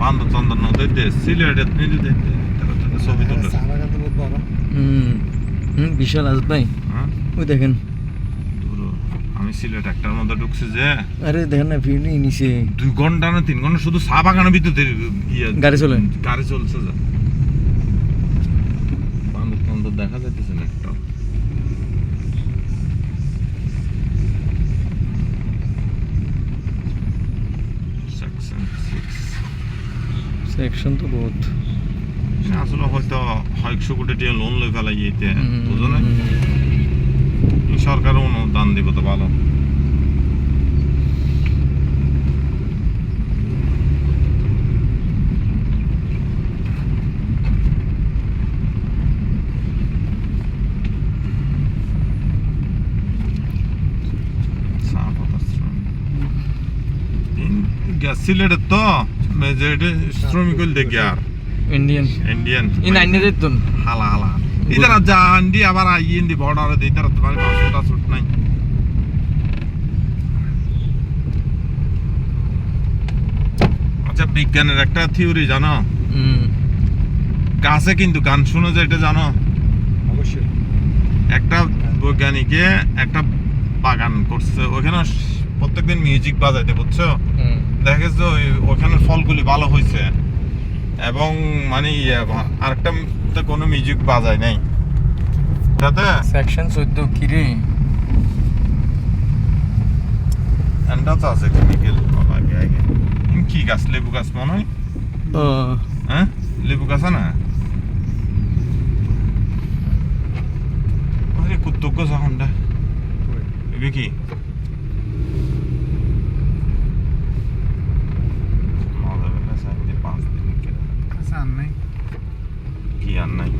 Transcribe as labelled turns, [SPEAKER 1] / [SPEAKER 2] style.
[SPEAKER 1] বান্দর চন্দর নদীতে সিলেটের নদীতে ছবি তুলে
[SPEAKER 2] বিশাল আজ ভাই
[SPEAKER 1] হ্যাঁ
[SPEAKER 2] ওই দেখেন
[SPEAKER 1] আমি সিলেট একটার মধ্যে ঢুকছি যে
[SPEAKER 2] আরে দেখেন না ভিড় নিচে
[SPEAKER 1] 2 ঘন্টা না 3 ঘন্টা শুধু চা বাগানের ভিতরে
[SPEAKER 2] গাড়ি চলে
[SPEAKER 1] গাড়ি চলছে যা বান্দর চন্দর দেখা যাইতেছে না একটা
[SPEAKER 2] সেকশন তো বহুত
[SPEAKER 1] আসলে হয়তো 100 কোটি টাকা লোন লই ফেলাই এইতে বুঝো না সরকার অনুদান দিব তো ভালো সিলেটের তো মেজরিটি শ্রমিক দেখি আর
[SPEAKER 2] इंडियन इन आने दे तुम
[SPEAKER 1] हाला हाला इधर जान दी আবার আইন দি বর্ডারে দে ইধর তোমার পাসপোর্ট সুট নাই আচ্ছা বিজ্ঞানের একটা থিওরি জানো গাছে কিন্তু গান শুনে যে এটা জানো
[SPEAKER 2] অবশ্যই
[SPEAKER 1] একটা বৈজ্ঞানিকে একটা বাগান করছে ওখানে প্রত্যেকদিন মিউজিক বাজাইতে বুঝছো দেখেছ যে ওখানে ফলগুলি ভালো হয়েছে এবং মানে আরেকটা তো কোনো মিউজিক বাজায় নাই যাতে
[SPEAKER 2] সেকশন 14 কি রে
[SPEAKER 1] এন্ডা তো আছে কেমিক্যাল লাগে আগে কি গাছ লেবু গাছ মনে হয় হ্যাঁ লেবু গাছ না আরে কুত্তুক গাছ হন্ডা এবে কি কি আর নাই